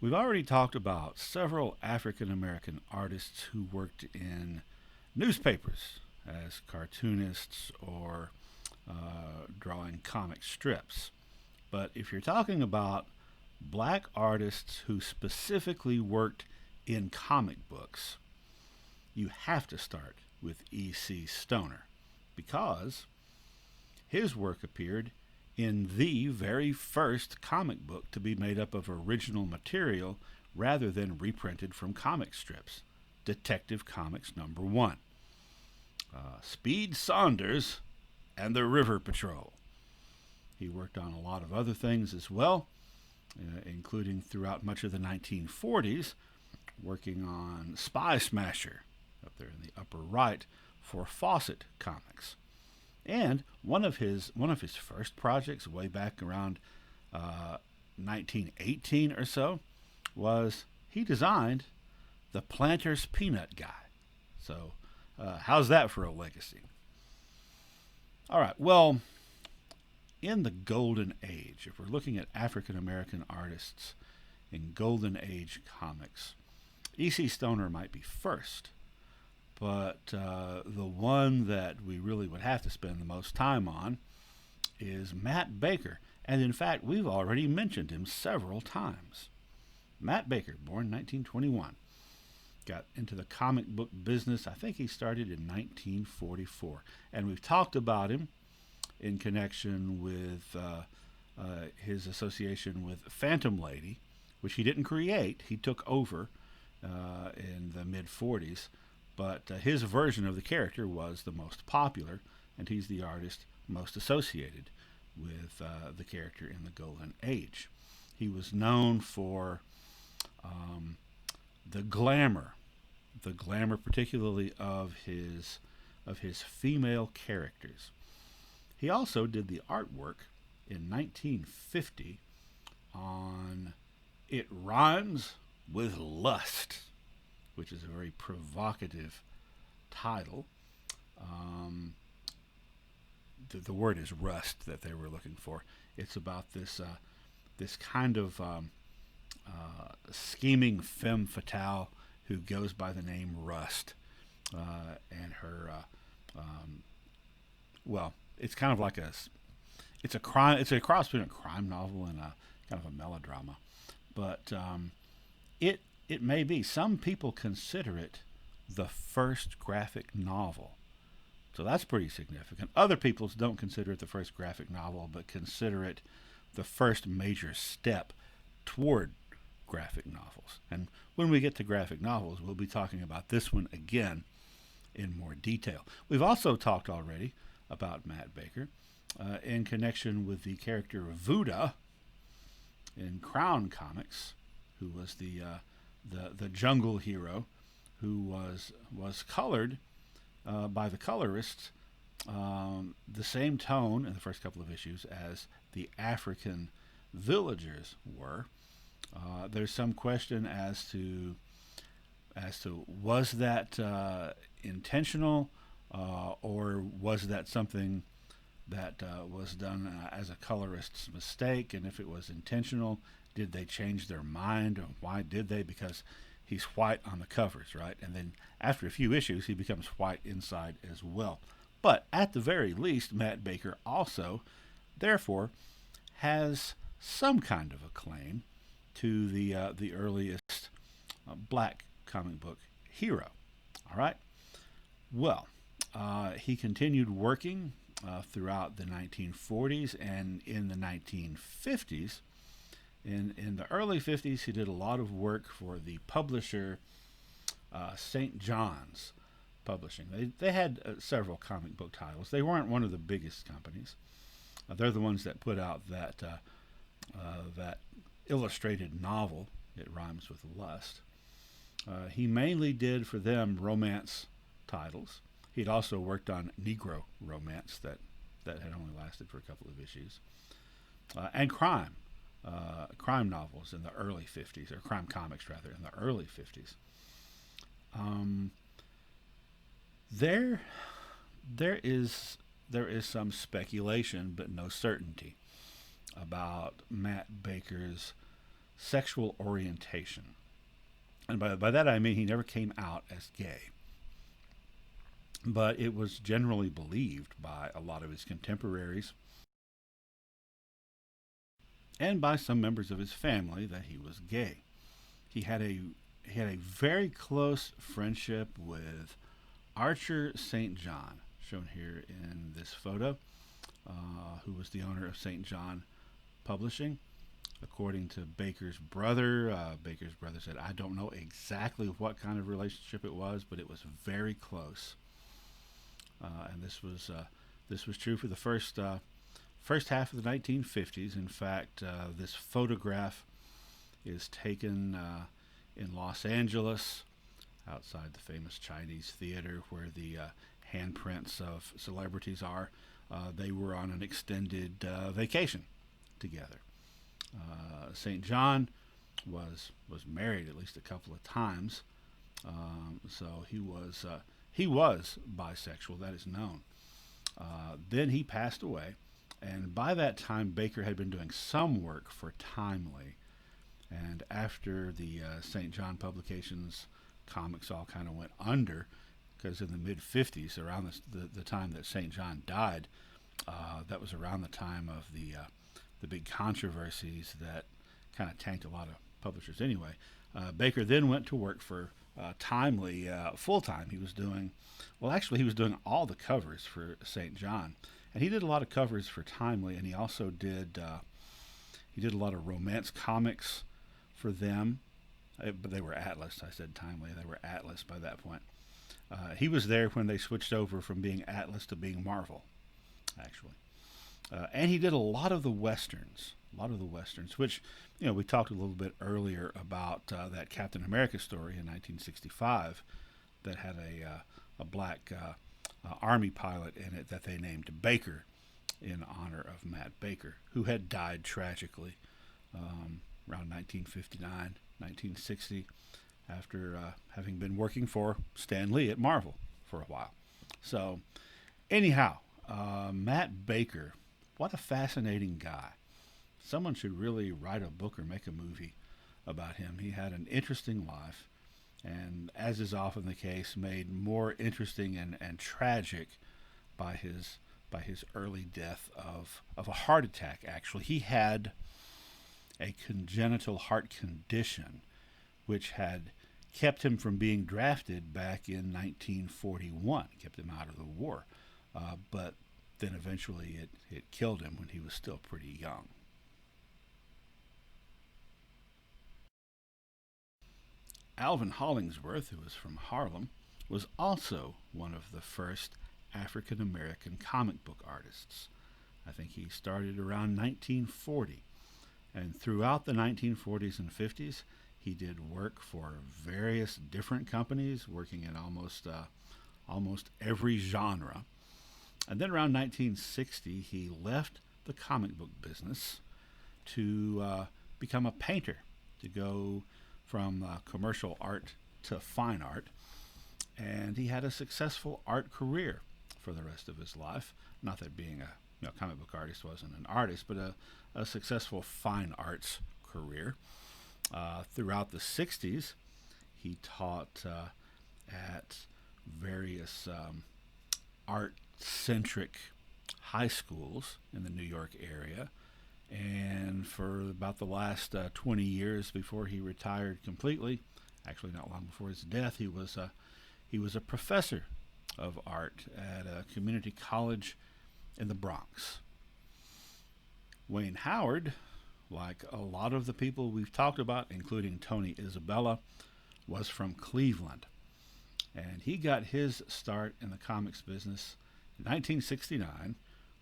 We've already talked about several African American artists who worked in newspapers as cartoonists or drawing comic strips. But if you're talking about black artists who specifically worked in comic books, you have to start with E.C. Stoner because his work appeared in the very first comic book to be made up of original material rather than reprinted from comic strips, Detective Comics number 1. Speed Saunders and the River Patrol. He worked on a lot of other things as well, including throughout much of the 1940s, working on Spy Smasher, up there in the upper right, for Fawcett Comics. And one of his first projects, way back around 1918 or so, was he designed the Planter's Peanut Guy. So, how's that for a legacy? All right. Well, in the Golden Age, if we're looking at African American artists in Golden Age comics, E.C. Stoner might be first. But the one that we really would have to spend the most time on is Matt Baker. And in fact, we've already mentioned him several times. Matt Baker, born 1921, got into the comic book business. I think he started in 1944. And we've talked about him in connection with his association with Phantom Lady, which he didn't create. He took over in the mid-40s. But his version of the character was the most popular, and he's the artist most associated with the character in the Golden Age. He was known for the glamour particularly of his female characters. He also did the artwork in 1950 on It Rhymes with Lust, which is a very provocative title. The word is rust that they were looking for. It's about this kind of scheming femme fatale who goes by the name Rust, and her well, it's kind of like it's a crime. It's a cross between a crime novel and a kind of a melodrama, but it may be. Some people consider it the first graphic novel. So that's pretty significant. Other people don't consider it the first graphic novel, but consider it the first major step toward graphic novels. And when we get to graphic novels, we'll be talking about this one again in more detail. We've also talked already about Matt Baker in connection with the character Vuda in Crown Comics, who was the jungle hero who was colored by the colorists the same tone in the first couple of issues as the African villagers were. There's some question as to was that intentional or was that something that was done as a colorist's mistake, and if it was intentional, did they change their mind, and why did they? Because he's white on the covers, right? And then after a few issues, he becomes white inside as well. But at the very least, Matt Baker also, therefore, has some kind of a claim to the earliest black comic book hero. All right. Well, he continued working throughout the 1940s and in the 1950s. In the early 50s, he did a lot of work for the publisher St. John's Publishing. They had several comic book titles. They weren't one of the biggest companies. They're the ones that put out that illustrated novel, It Rhymes with Lust. He mainly did for them romance titles. He'd also worked on Negro romance that had only lasted for a couple of issues. And crime novels in the early 50s, or crime comics rather, in the early 50s. There is some speculation, but no certainty about Matt Baker's sexual orientation. And by that I mean he never came out as gay. But it was generally believed by a lot of his contemporaries and by some members of his family that he was gay. He had a very close friendship with Archer St. John, shown here in this photo, who was the owner of St. John Publishing. According to Baker's brother said, "I don't know exactly what kind of relationship it was, but it was very close." And this was true for the first half of the 1950s. In fact, this photograph is taken in Los Angeles, outside the famous Chinese theater where the handprints of celebrities are. They were on an extended vacation together. St. John was married at least a couple of times, so he was bisexual. That is known. Then he passed away, and by that time Baker had been doing some work for Timely, and after the St. John Publications comics all kind of went under, because in the mid-50s, around the time that St. John died, that was around the time of the big controversies that kind of tanked a lot of publishers anyway. Baker then went to work for Timely full-time. He was doing all the covers for St. John, and he did a lot of covers for Timely, and he also did a lot of romance comics for them. But they were Atlas. I said Timely. They were Atlas by that point. He was there when they switched over from being Atlas to being Marvel, actually. And he did a lot of the westerns, which, we talked a little bit earlier about that Captain America story in 1965 that had a black Army pilot in it that they named Baker in honor of Matt Baker, who had died tragically around 1959, 1960, after having been working for Stan Lee at Marvel for a while. So, anyhow, Matt Baker, what a fascinating guy. Someone should really write a book or make a movie about him. He had an interesting life, and as is often the case, made more interesting and tragic by his early death of a heart attack. Actually, he had a congenital heart condition which had kept him from being drafted back in 1941, kept him out of the war, but then eventually it killed him when he was still pretty young. Alvin Hollingsworth, who was from Harlem, was also one of the first African American comic book artists. I think he started around 1940. And throughout the 1940s and 50s, he did work for various different companies, working in almost every genre. And then around 1960, he left the comic book business to become a painter, to go from commercial art to fine art. And he had a successful art career for the rest of his life. Not that being a comic book artist wasn't an artist, but a successful fine arts career. Throughout the 60s, he taught at various art-centric high schools in the New York area. And for about the last 20 years before he retired completely, actually not long before his death, he was a professor of art at a community college in the Bronx. Wayne Howard, like a lot of the people we've talked about, including Tony Isabella, was from Cleveland. And he got his start in the comics business in 1969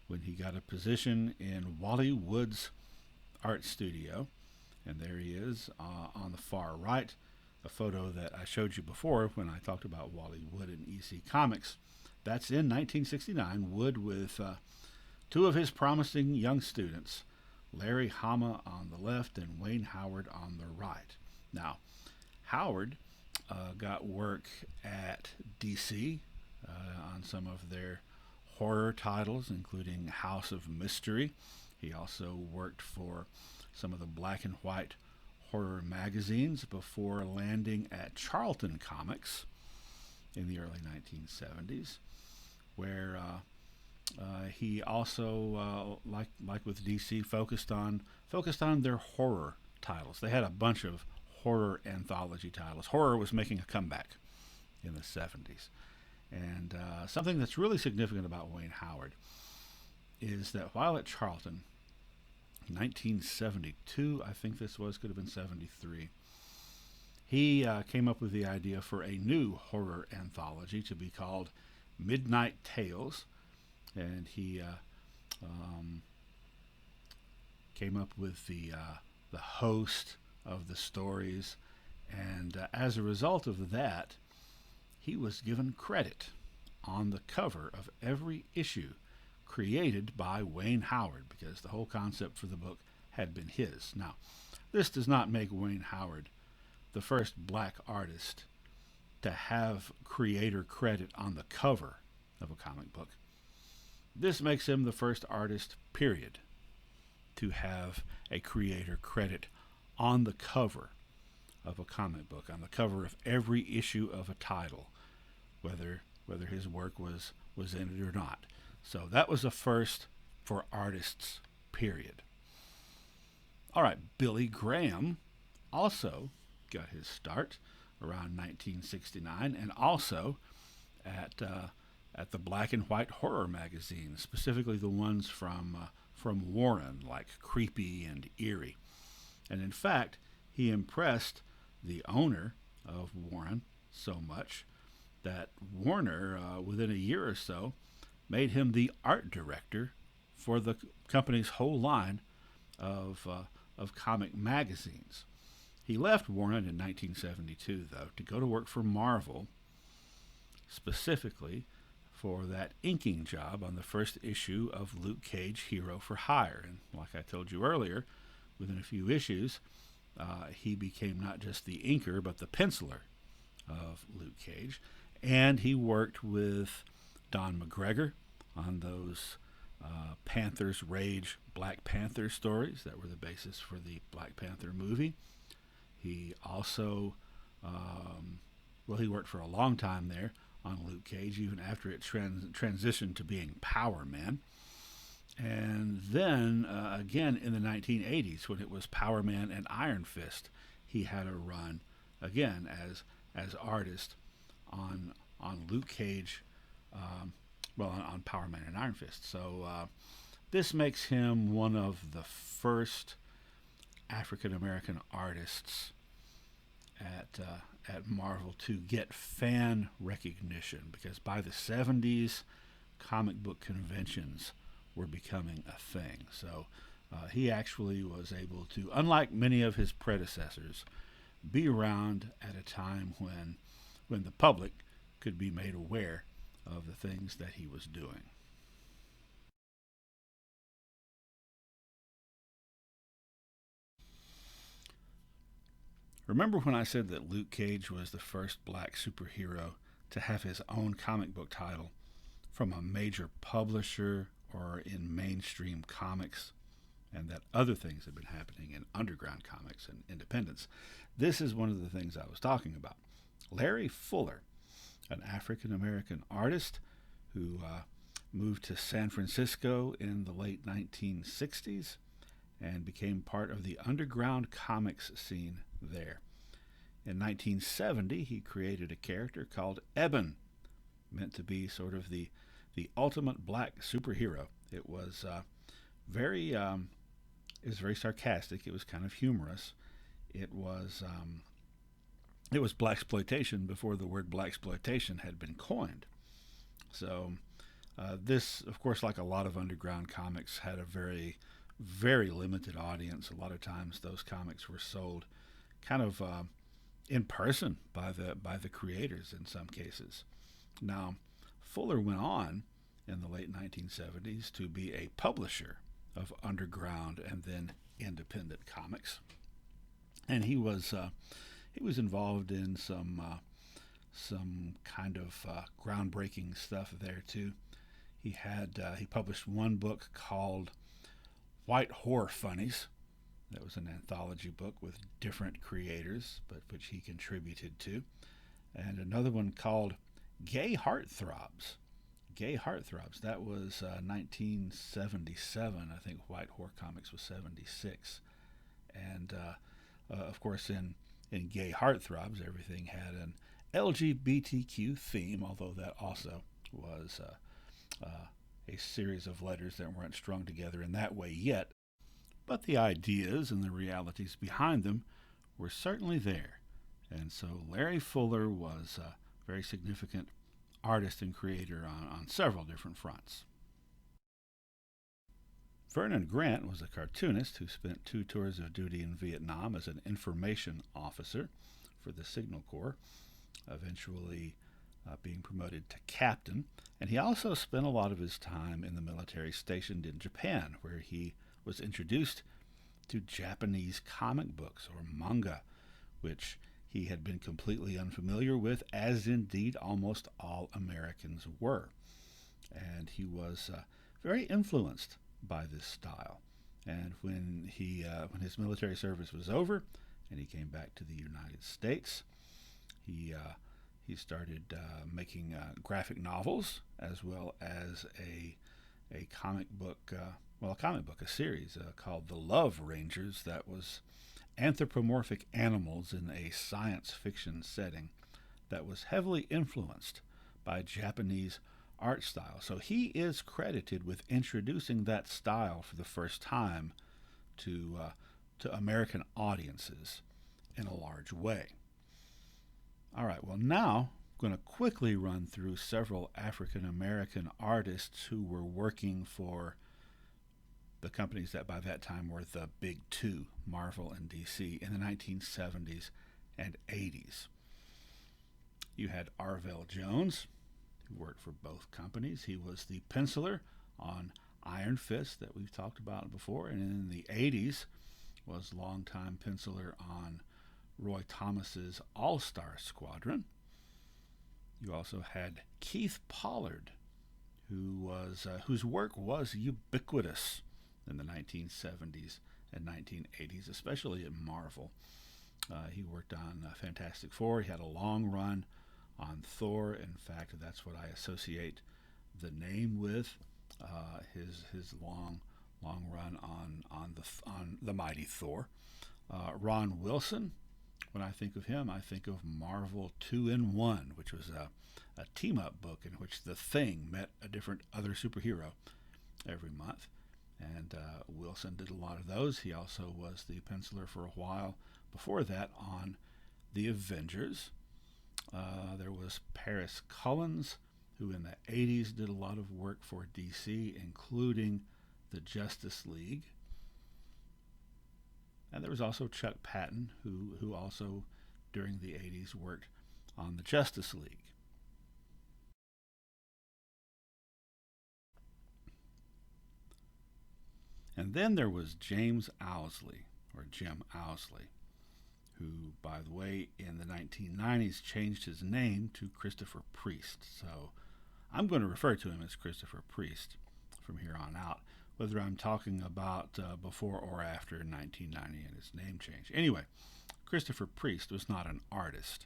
when he got a position in Wally Wood's art studio. And there he is on the far right, a photo that I showed you before when I talked about Wally Wood and EC Comics. That's in 1969, Wood with two of his promising young students, Larry Hama on the left and Wayne Howard on the right. Now, Howard got work at DC on some of their horror titles, including House of Mystery. He also worked for some of the black and white horror magazines before landing at Charlton Comics in the early 1970s, where he also, like with DC, focused on their horror titles. They had a bunch of horror anthology titles. Horror was making a comeback in the 70s. And something that's really significant about Wayne Howard is that while at Charlton, 1972, I think this was, could have been 73, he came up with the idea for a new horror anthology to be called Midnight Tales. And he came up with the host of the stories. And as a result of that, he was given credit on the cover of every issue created by Wayne Howard, because the whole concept for the book had been his. Now, this does not make Wayne Howard the first black artist to have creator credit on the cover of a comic book. This makes him the first artist, period, to have a creator credit on the cover of a comic book, on the cover of every issue of a title, whether his work was in it or not. So that was a first for artists, period. All right, Billy Graham also got his start around 1969, and also at the black and white horror magazines, specifically the ones from Warren, like Creepy and Eerie. And in fact, he impressed the owner of Warren so much that Warner, within a year or so, made him the art director for the company's whole line of comic magazines. He left Warren in 1972, though, to go to work for Marvel, specifically for that inking job on the first issue of Luke Cage Hero for Hire. And like I told you earlier, within a few issues, he became not just the inker, but the penciler of Luke Cage. And he worked with Don McGregor on those Panther's Rage Black Panther stories that were the basis for the Black Panther movie. He also, he worked for a long time there on Luke Cage, even after it transitioned to being Power Man. And then, again, in the 1980s, when it was Power Man and Iron Fist, he had a run, again, as artist on Luke Cage, on Power Man and Iron Fist. So this makes him one of the first African-American artists at Marvel to get fan recognition, because by the 70s, comic book conventions were becoming a thing. So he actually was able to, unlike many of his predecessors, be around at a time when the public could be made aware of the things that he was doing. Remember when I said that Luke Cage was the first black superhero to have his own comic book title from a major publisher or in mainstream comics, and that other things had been happening in underground comics and independents? This is one of the things I was talking about. Larry Fuller, an African-American artist who moved to San Francisco in the late 1960s and became part of the underground comics scene there. In 1970, he created a character called Eben, meant to be sort of the ultimate black superhero. It was very sarcastic. It was kind of humorous. It was blaxploitation before the word blaxploitation had been coined. So this, of course, like a lot of underground comics, had a very, very limited audience. A lot of times those comics were sold kind of in person by the creators in some cases. Now, Fuller went on in the late 1970s to be a publisher of underground and then independent comics, and he was involved in some kind of groundbreaking stuff there too. He published one book called White Horror Funnies, That was an anthology book with different creators, but which he contributed to. And another one called Gay Heartthrobs. Gay Heartthrobs. That was 1977. I think White Horror Comics was 76. And of course, in Gay Heartthrobs, everything had an LGBTQ theme, although that also was a series of letters that weren't strung together in that way yet. But the ideas and the realities behind them were certainly there. And so Larry Fuller was a very significant artist and creator on several different fronts. Vernon Grant was a cartoonist who spent 2 tours of duty in Vietnam as an information officer for the Signal Corps, eventually being promoted to captain. And he also spent a lot of his time in the military stationed in Japan, where he was introduced to Japanese comic books, or manga, which he had been completely unfamiliar with, as indeed almost all Americans were. And he was very influenced by this style. And when his military service was over and he came back to the United States, he started making graphic novels, as well as a comic book, a series called The Love Rangers, that was anthropomorphic animals in a science fiction setting that was heavily influenced by Japanese art style. So he is credited with introducing that style for the first time to American audiences in a large way. All right, well, now I'm going to quickly run through several African American artists who were working for the companies that by that time were the big two, Marvel and DC, in the 1970s and 80s. You had Arvell Jones, who worked for both companies. He was the penciler on Iron Fist that we've talked about before, and in the 80s was longtime penciler on Roy Thomas's All-Star Squadron. You also had Keith Pollard, whose work was ubiquitous in the 1970s and 1980s, especially at Marvel. He worked on Fantastic Four. He had a long run on Thor. In fact, that's what I associate the name with. His long run on the mighty Thor. Ron Wilson. When I think of him, I think of Marvel 2-in-1, which was a team-up book in which the Thing met a different other superhero every month. And Wilson did a lot of those. He also was the penciler for a while before that on the Avengers. There was Paris Cullins, who in the 80s did a lot of work for DC, including the Justice League. And there was also Chuck Patton, who also during the 80s worked on the Justice League. And then there was James Owsley, or Jim Owsley, who, by the way, in the 1990s changed his name to Christopher Priest. So I'm going to refer to him as Christopher Priest from here on out, whether I'm talking about before or after 1990 and his name change. Anyway, Christopher Priest was not an artist.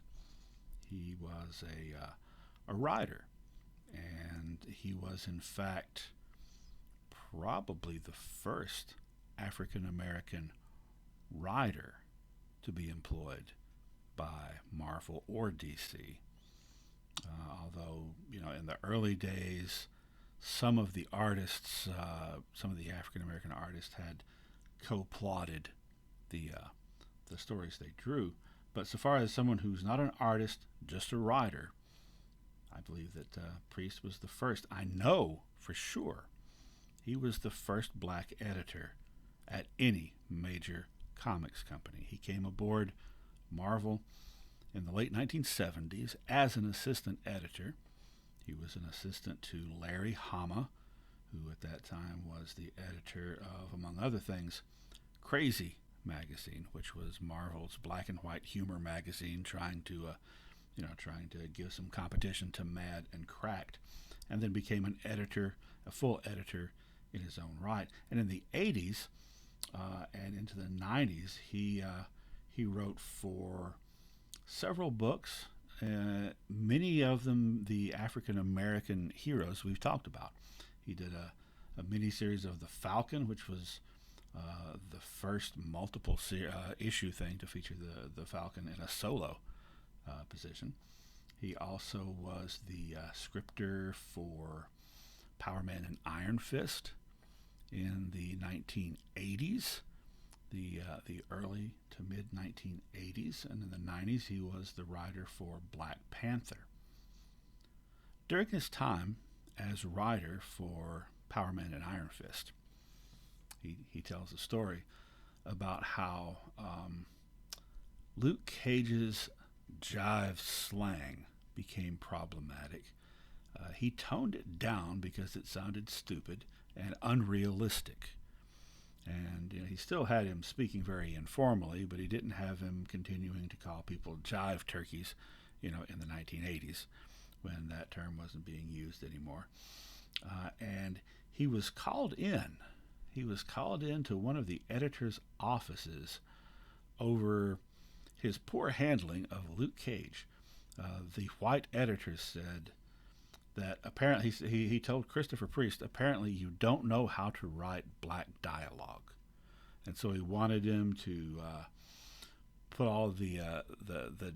He was a writer, and he was, in fact, probably the first African American writer to be employed by Marvel or DC. Although, in the early days, some of the artists, some of the African American artists had co-plotted the stories they drew. But so far as someone who's not an artist, just a writer, I believe that Priest was the first. I know for sure he was the first black editor at any major comics company. He came aboard Marvel in the late 1970s as an assistant editor. He was an assistant to Larry Hama, who at that time was the editor of, among other things, Crazy magazine, which was Marvel's black and white humor magazine, trying to give some competition to Mad and Cracked, and then became an editor, a full editor in his own right. And in the 80s, and into the 90s, he wrote for several books, many of them the African American heroes we've talked about. He did a miniseries of The Falcon, which was the first multiple issue thing to feature the Falcon in a solo position. He also was the scripter for Power Man and Iron Fist in the 1980s, the early to mid 1980s, and in the 90s he was the writer for Black Panther. During his time as writer for Power Man and Iron Fist, he tells a story about how Luke Cage's jive slang became problematic. He toned it down because it sounded stupid and unrealistic. And he still had him speaking very informally, but he didn't have him continuing to call people jive turkeys, in the 1980s when that term wasn't being used anymore. And he was called in. He was called into one of the editor's offices over his poor handling of Luke Cage. The white editor said that apparently he told Christopher Priest, apparently you don't know how to write black dialogue, and so he wanted him to put all the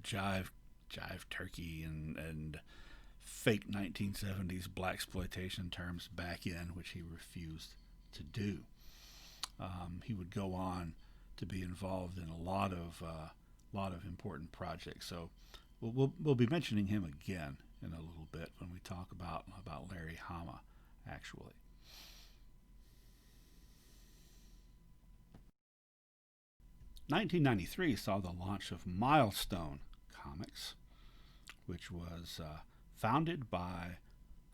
jive turkey and fake 1970s blaxploitation terms back in, which he refused to do. He would go on to be involved in a lot of important projects. So we'll be mentioning him again in a little bit when we talk about Larry Hama, actually. (1993) saw the launch of Milestone Comics, which was founded by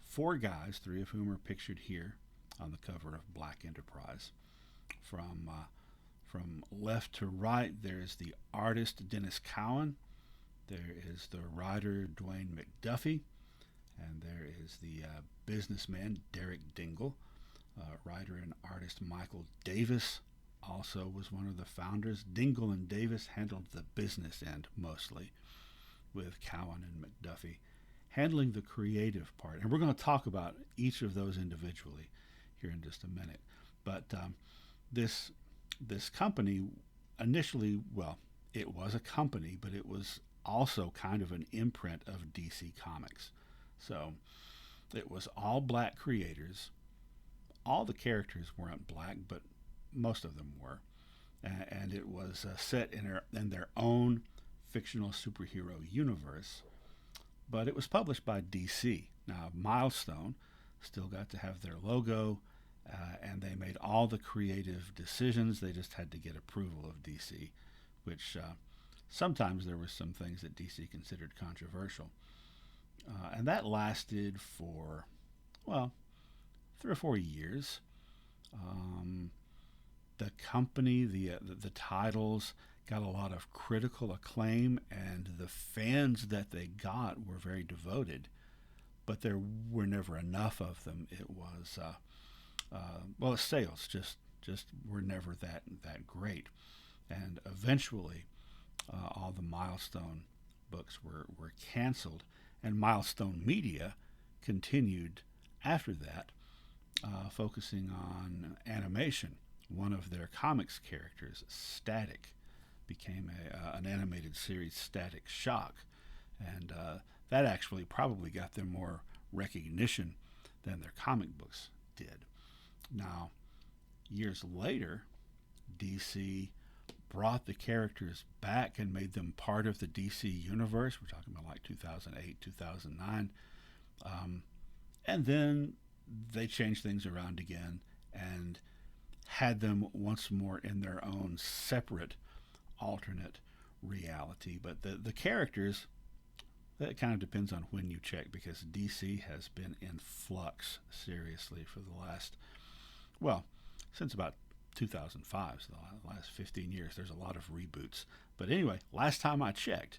four guys, three of whom are pictured here on the cover of Black Enterprise. From left to right, there's the artist Dennis Cowan, there is the writer Dwayne Mcduffie, and there is the businessman Derek Dingle. Writer and artist Michael Davis also was one of the founders. Dingle and Davis handled the business end mostly, with Cowan and McDuffie handling the creative part. And we're going to talk about each of those individually here in just a minute. But this company initially, well, it was a company, but it was also kind of an imprint of DC Comics. So it was all black creators. All the characters weren't black, but most of them were. And it was set in their own fictional superhero universe. But it was published by DC. Now, Milestone still got to have their logo, and they made all the creative decisions. They just had to get approval of DC, which sometimes there were some things that DC considered controversial. And that lasted for, well, 3 or 4 years. The company, the titles got a lot of critical acclaim, and the fans that they got were very devoted, but there were never enough of them. It was, well, sales just were never that great. And eventually, all the Milestone books were canceled, and Milestone Media continued after that, focusing on animation. One of their comics characters, Static, became an animated series, Static Shock, and that actually probably got them more recognition than their comic books did. Now, years later, DC brought the characters back and made them part of the DC universe. We're talking about like 2008, 2009. And then they changed things around again and had them once more in their own separate alternate reality. But the characters, that kind of depends on when you check, because DC has been in flux seriously for the last, well, since about 2005, so the last 15 years. There's a lot of reboots. But anyway, last time I checked,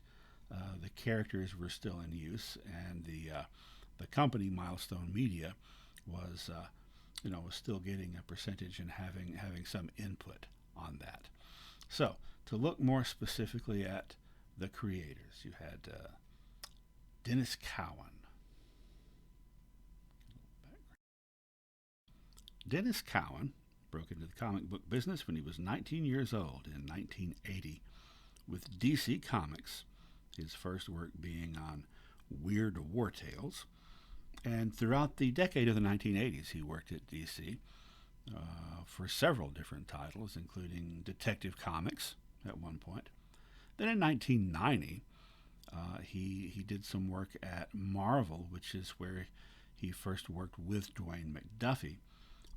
the characters were still in use, and the company Milestone Media was was still getting a percentage and having some input on that. So, to look more specifically at the creators, you had Dennis Cowan. Dennis Cowan broke into the comic book business when he was 19 years old in 1980 with DC Comics, his first work being on Weird War Tales. And throughout the decade of the 1980s, he worked at DC for several different titles, including Detective Comics at one point. Then in 1990, he did some work at Marvel, which is where he first worked with Dwayne Mcduffie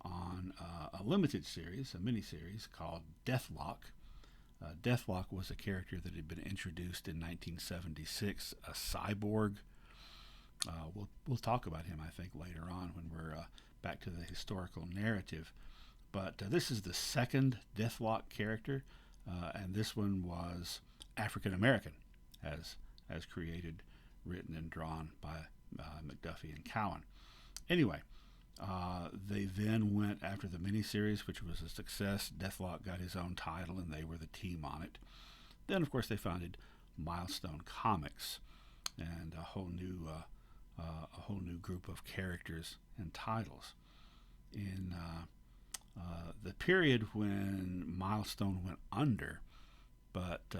on a limited series, a miniseries called Deathlock. Deathlock was a character that had been introduced in 1976, a cyborg. We'll talk about him, I think, later on when we're back to the historical narrative. But this is the second Deathlock character, and this one was African American, as created, written, and drawn by Mcduffie and Cowan. Anyway, they then went after the miniseries, which was a success. Deathlock got his own title, and they were the team on it. Then, of course, they founded Milestone Comics, and a whole new group of characters and titles. In the period when Milestone went under, but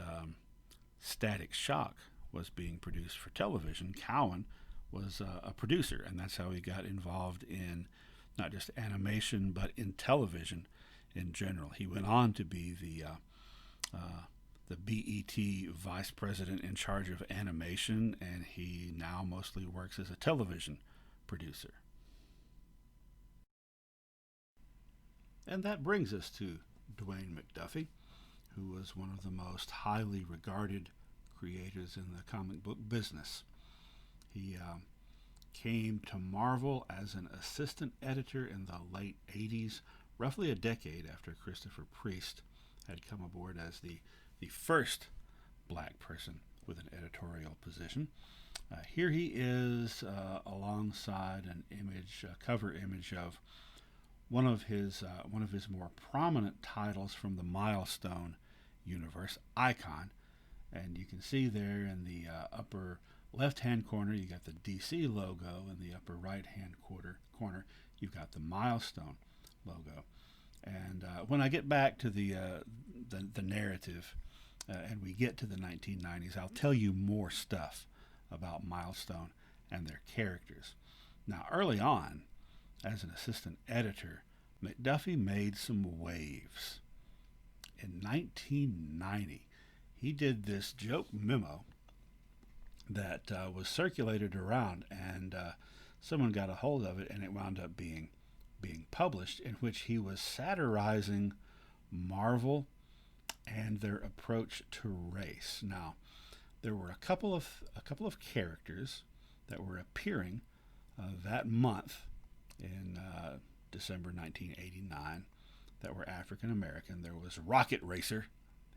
Static Shock was being produced for television, Cowan was a producer, and that's how he got involved in not just animation but in television in general. He went on to be the BET vice president in charge of animation, and he now mostly works as a television producer. And that brings us to Dwayne Mcduffie, who was one of the most highly regarded creators in the comic book business. He came to Marvel as an assistant editor in the late 80s, roughly a decade after Christopher Priest had come aboard as the first black person with an editorial position. Here he is alongside an image, a cover image of one of his more prominent titles from the Milestone universe, Icon. And you can see there in the upper left-hand corner, you got the DC logo. In the upper right-hand corner, you've got the Milestone logo. And when I get back to the narrative and we get to the 1990s, I'll tell you more stuff about Milestone and their characters. Now, early on, as an assistant editor, Mcduffie made some waves. In 1990, he did this joke memo that was circulated around, and someone got a hold of it, and it wound up being published, in which he was satirizing Marvel and their approach to race. Now, there were a couple of characters that were appearing that month in December 1989 that were African American. There was Rocket Racer.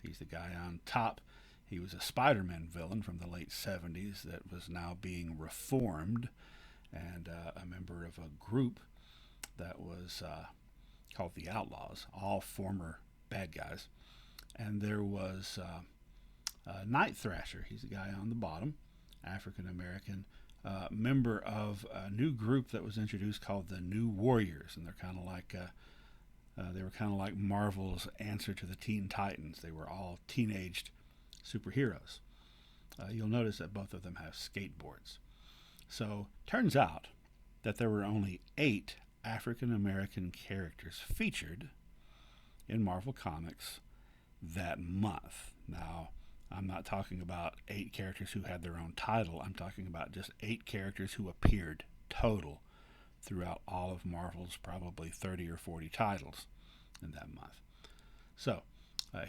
He's the guy on top. He was a Spider-Man villain from the late 70s that was now being reformed and a member of a group that was called the Outlaws, all former bad guys. And there was Night Thrasher. He's the guy on the bottom, African American, member of a new group that was introduced called the New Warriors, and they're kind of like they were kind of like Marvel's answer to the Teen Titans. They were all teenaged superheroes. You'll notice that both of them have skateboards. So turns out that there were only 8 African American characters featured in Marvel Comics that month. Now, I'm not talking about 8 characters who had their own title. I'm talking about just 8 characters who appeared total throughout all of Marvel's probably 30 or 40 titles in that month. So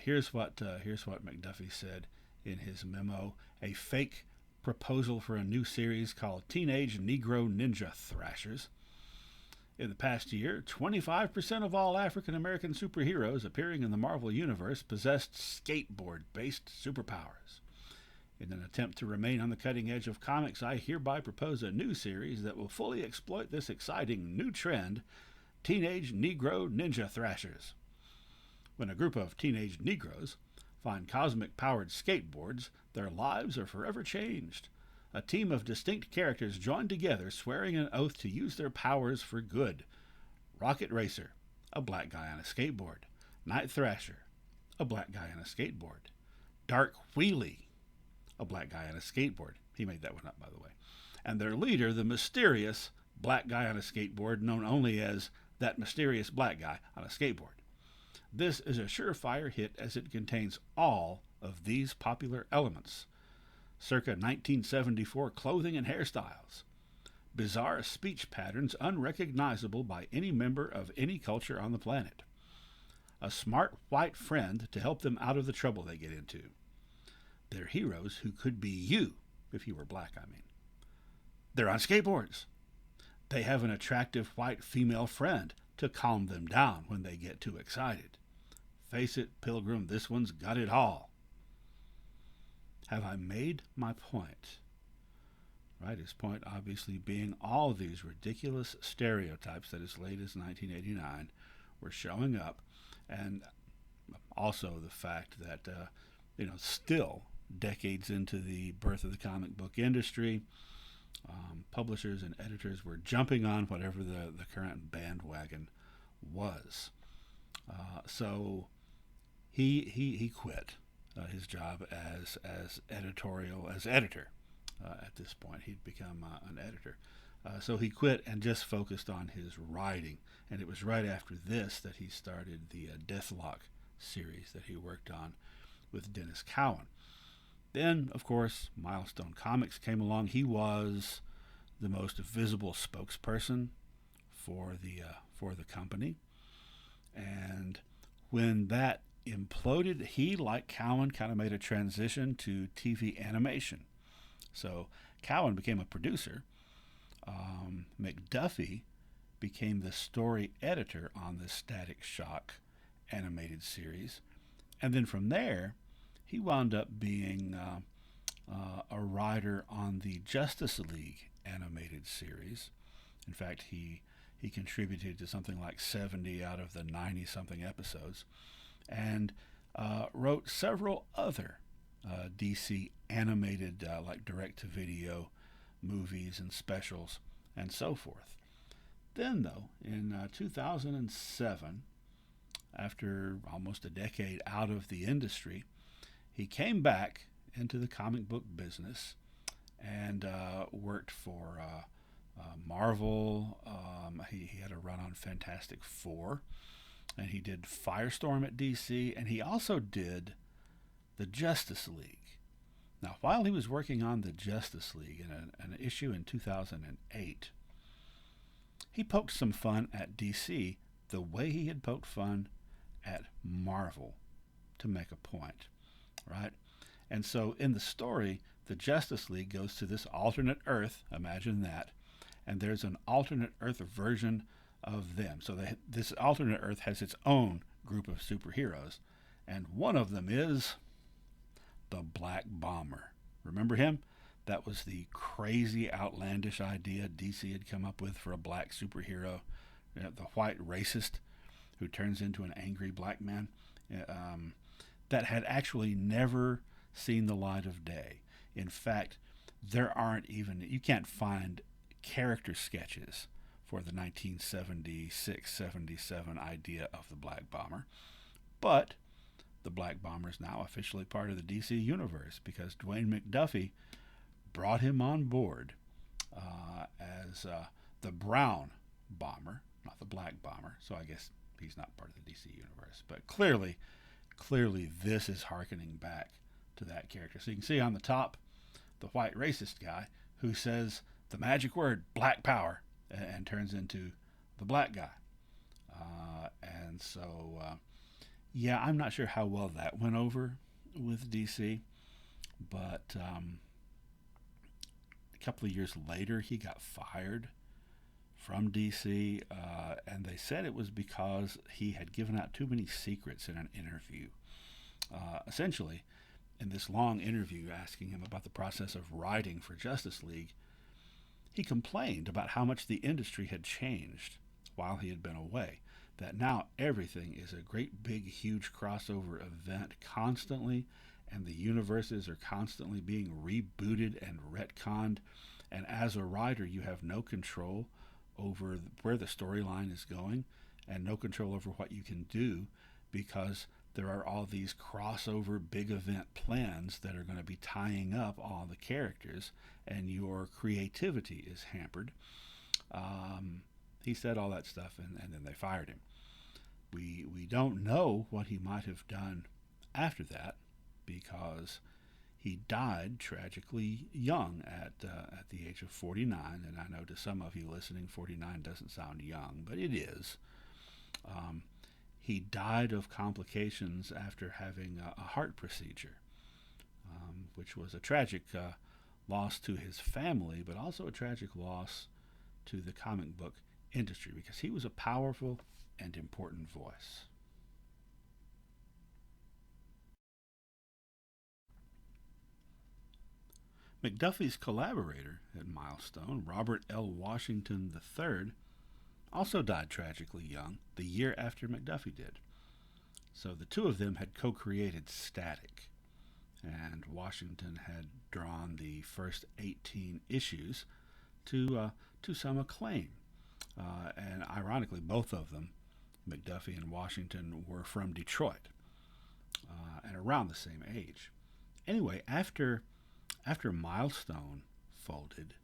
here's what Mcduffie said in his memo: a fake proposal for a new series called Teenage Negro Ninja Thrashers. In the past year, 25% of all African American superheroes appearing in the Marvel Universe possessed skateboard-based superpowers. In an attempt to remain on the cutting edge of comics, I hereby propose a new series that will fully exploit this exciting new trend, Teenage Negro Ninja Thrashers. When a group of teenage Negroes find cosmic-powered skateboards, their lives are forever changed. A team of distinct characters join together, swearing an oath to use their powers for good. Rocket Racer, a black guy on a skateboard. Night Thrasher, a black guy on a skateboard. Dark Wheelie, a black guy on a skateboard. He made that one up, by the way. And their leader, the mysterious black guy on a skateboard, known only as that mysterious black guy on a skateboard. This is a surefire hit as it contains all of these popular elements. Circa 1974 clothing and hairstyles. Bizarre speech patterns unrecognizable by any member of any culture on the planet. A smart white friend to help them out of the trouble they get into. They're heroes who could be you, if you were black, I mean. They're on skateboards. They have an attractive white female friend to calm them down when they get too excited. Face it, Pilgrim, this one's got it all. Have I made my point? Right, his point obviously being all these ridiculous stereotypes that as late as 1989 were showing up, and also the fact that, still decades into the birth of the comic book industry, publishers and editors were jumping on whatever the current bandwagon was. So he quit his job as editor. At this point, he'd become an editor. So he quit and just focused on his writing. And it was right after this that he started the Deathlock series that he worked on with Dennis Cowan. Then, of course, Milestone Comics came along. He was the most visible spokesperson for the company. And when that imploded, he, like Cowan, kind of made a transition to TV animation. So Cowan became a producer. McDuffie became the story editor on the Static Shock animated series. And then from there, he wound up being a writer on the Justice League animated series. In fact, he contributed to something like 70 out of the 90-something episodes, and wrote several other DC animated, like direct-to-video movies and specials and so forth. Then, though, in 2007, after almost a decade out of the industry, he came back into the comic book business and worked for Marvel. He had a run on Fantastic Four, and he did Firestorm at DC, and he also did the Justice League. Now, while he was working on the Justice League in an issue in 2008, he poked some fun at DC the way he had poked fun at Marvel to make a point, right? And so in the story, the Justice League goes to this alternate Earth, imagine that, and there's an alternate Earth version of them. So this alternate Earth has its own group of superheroes, and one of them is the Black Bomber. Remember him? That was the crazy, outlandish idea DC had come up with for a black superhero, the white racist who turns into an angry black man, that had actually never seen the light of day. In fact, you can't find character sketches for the 1976-77 idea of the Black Bomber. But the Black Bomber is now officially part of the DC universe because Dwayne Mcduffie brought him on board as the Brown Bomber, not the Black Bomber. So I guess he's not part of the DC universe. But clearly this is hearkening back to that character. So you can see on the top the white racist guy who says the magic word black power and turns into the black guy. And so, I'm not sure how well that went over with DC, but a couple of years later he got fired from DC, and they said it was because he had given out too many secrets in an interview. Essentially, in this long interview asking him about the process of writing for Justice League, he complained about how much the industry had changed while he had been away. that now everything is a great big huge crossover event constantly, and the universes are constantly being rebooted and retconned, and as a writer you have no control over where the storyline is going and no control over what you can do because there are all these crossover big event plans that are going to be tying up all the characters, and your creativity is hampered. He said all that stuff, and then they fired him. We don't know what he might have done after that because he died tragically young at the age of 49. And I know to some of you listening, 49 doesn't sound young, but it is. Um, he died of complications after having a heart procedure, which was a tragic loss to his family, but also a tragic loss to the comic book industry because he was a powerful and important voice. McDuffie's collaborator at Milestone, Robert L. Washington III, also died tragically young the year after McDuffie did. So the two of them had co-created Static, and Washington had drawn the first 18 issues to some acclaim. And ironically, both of them, McDuffie and Washington, were from Detroit and around the same age. Anyway, after Milestone folded,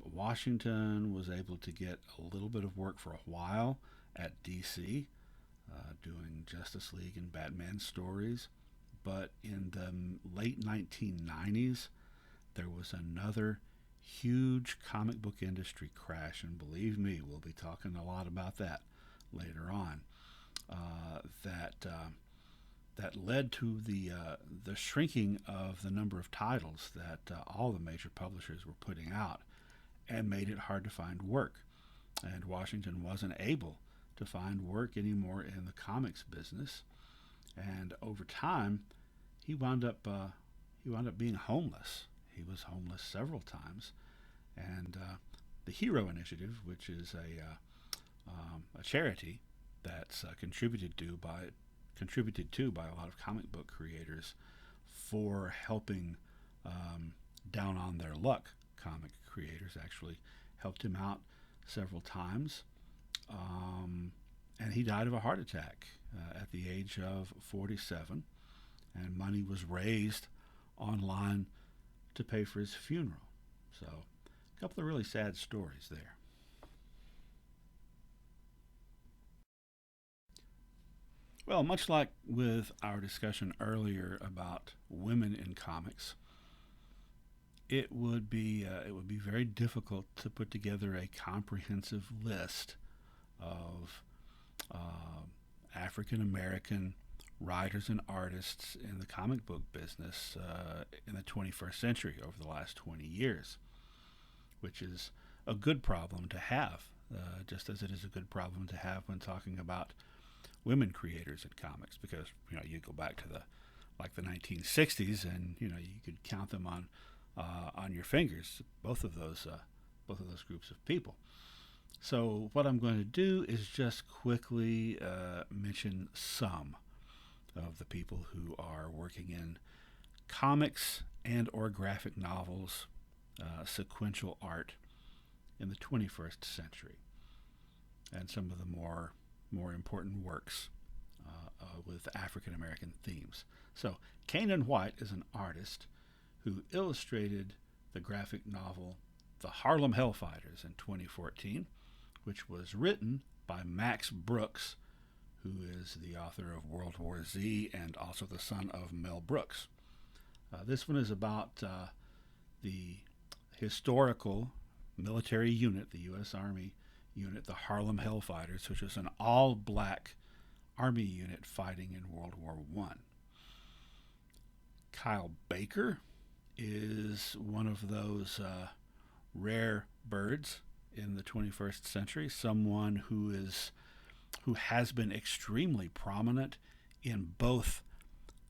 Washington was able to get a little bit of work for a while at DC, doing Justice League and Batman stories. But in the late 1990s, there was another huge comic book industry crash, and believe me, we'll be talking a lot about that later on. That led to the shrinking of the number of titles that all the major publishers were putting out, and made it hard to find work. And Washington wasn't able to find work anymore in the comics business, and over time, he wound up being homeless. He was homeless several times, and the Hero Initiative, which is a charity that's contributed to by a lot of comic book creators for helping down on their luck comic creators, actually helped him out several times. And he died of a heart attack at the age of 47, and money was raised online to pay for his funeral. So a couple of really sad stories there. Well, much like with our discussion earlier about women in comics, it would be very difficult to put together a comprehensive list of African American writers and artists in the comic book business in the 21st century over the last 20 years, which is a good problem to have, just as it is a good problem to have when talking about women creators in comics, because you go back to the 1960s, and you could count them on your fingers, both of those groups of people. So what I'm going to do is just quickly mention some of the people who are working in comics and or graphic novels, sequential art in the 21st century, and some of the more important works with African American themes. So Kanan White is an artist who illustrated the graphic novel The Harlem Hellfighters in 2014, which was written by Max Brooks, who is the author of World War Z and also the son of Mel Brooks. This one is about the historical military unit, the U.S. Army unit, the Harlem Hellfighters, which was an all-black Army unit fighting in World War I. Kyle Baker is one of those rare birds in the 21st century, someone who has been extremely prominent in both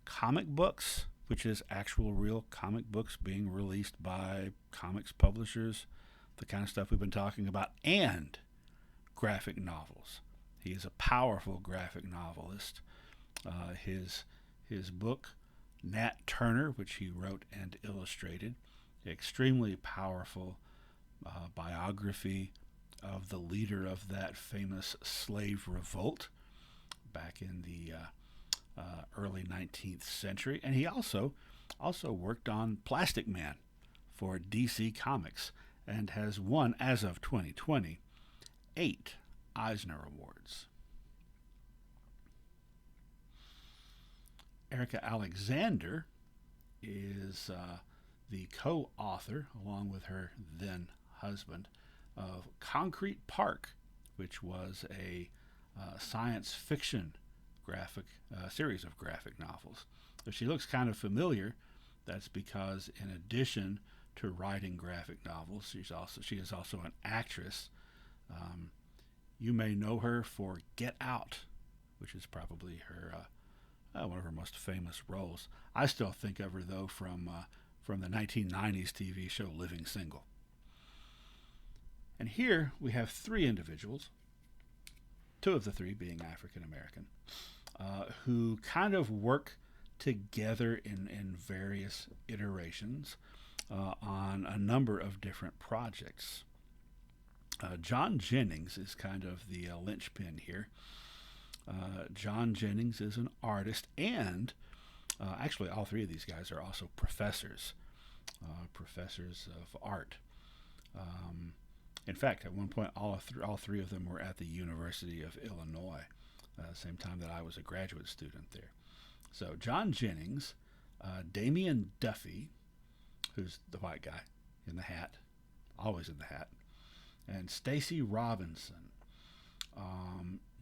comic books, which is actual real comic books being released by comics publishers, the kind of stuff we've been talking about, and graphic novels. He is a powerful graphic novelist. His book, Nat Turner, which he wrote and illustrated, extremely powerful biography of the leader of that famous slave revolt back in the early 19th century. And he also worked on Plastic Man for DC Comics and has won, as of 2020, 8 Eisner Awards. Erica Alexander is the co-author, along with her then husband, of Concrete Park, which was a science fiction series of graphic novels. If she looks kind of familiar, that's because in addition to writing graphic novels, she is also an actress. You may know her for Get Out, which is probably her one of her most famous roles. I still think of her though from the 1990s TV show Living Single. And here we have 3 individuals, 2 of the 3 being African American, who kind of work together in various iterations on a number of different projects. John Jennings is kind of the linchpin here. John Jennings is an artist, and actually all 3 of these guys are also professors of art. In fact, at one point, all 3 of them were at the University of Illinois, same time that I was a graduate student there. So John Jennings, Damian Duffy, who's the white guy in the hat, always in the hat, and Stacy Robinson.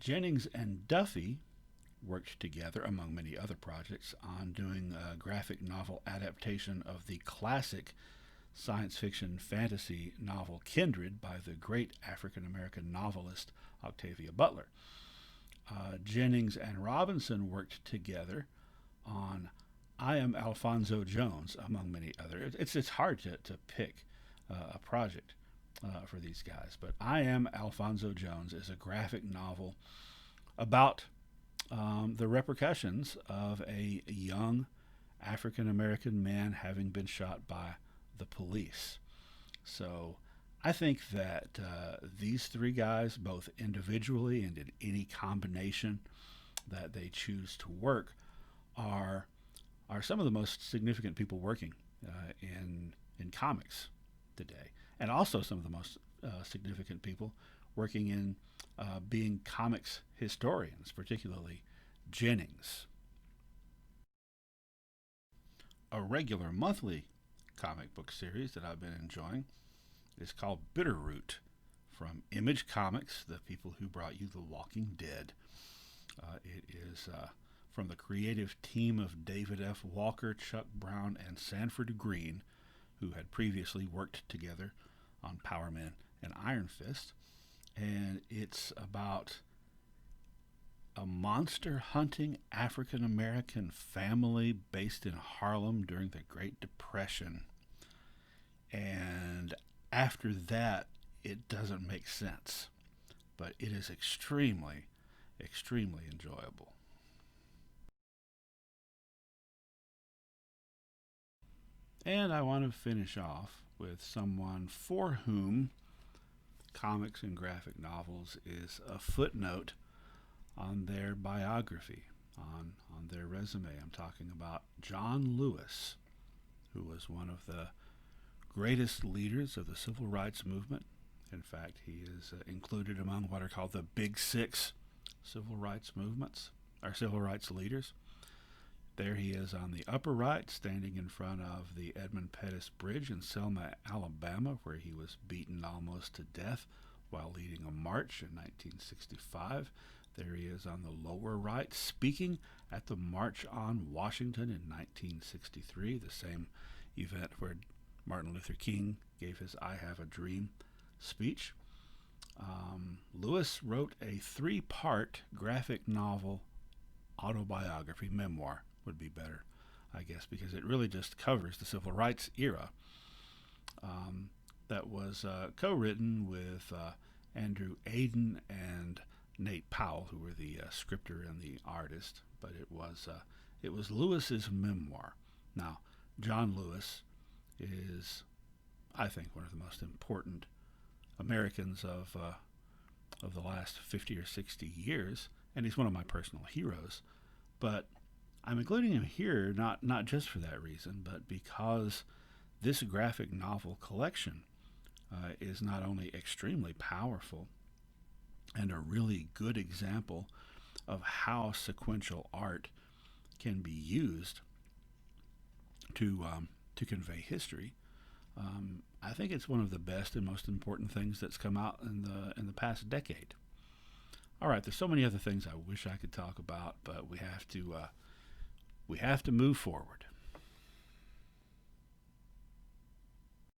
Jennings and Duffy worked together, among many other projects, on doing a graphic novel adaptation of the classic science fiction fantasy novel Kindred by the great African American novelist Octavia Butler. Jennings and Robinson worked together on I Am Alfonso Jones, among many other. It's hard to pick a project for these guys, but I Am Alfonso Jones is a graphic novel about the repercussions of a young African American man having been shot by the police. So I think that these 3 guys, both individually and in any combination that they choose to work, are some of the most significant people working in comics today, and also some of the most significant people working in being comics historians, particularly Jennings. A regular monthly comic book series that I've been enjoying is called Bitterroot from Image Comics, the people who brought you The Walking Dead. It is from the creative team of David F. Walker, Chuck Brown, and Sanford Green, who had previously worked together on Power Man and Iron Fist. And it's about a monster hunting African American family based in Harlem during the Great Depression. And after that, it doesn't make sense. But it is extremely, extremely enjoyable. And I want to finish off with someone for whom comics and graphic novels is a footnote on their biography, on their resume. I'm talking about John Lewis, who was one of the greatest leaders of the civil rights movement. In fact, he is included among what are called the Big Six civil rights movements, or civil rights leaders. There he is on the upper right, standing in front of the Edmund Pettus Bridge in Selma, Alabama, where he was beaten almost to death while leading a march in 1965. There he is on the lower right, speaking at the March on Washington in 1963, the same event where Martin Luther King gave his I Have a Dream speech. Lewis wrote a 3-part graphic novel autobiography, memoir would be better, I guess, because it really just covers the civil rights era. That was co-written with Andrew Aden and Nate Powell, who were the scripter and the artist, but it was Lewis's memoir. Now, John Lewis is, I think, one of the most important Americans of the last 50 or 60 years, and he's one of my personal heroes. But I'm including him here not just for that reason, but because this graphic novel collection is not only extremely powerful and a really good example of how sequential art can be used to convey history. I think it's one of the best and most important things that's come out in the past decade. All right, there's so many other things I wish I could talk about, but we have to move forward.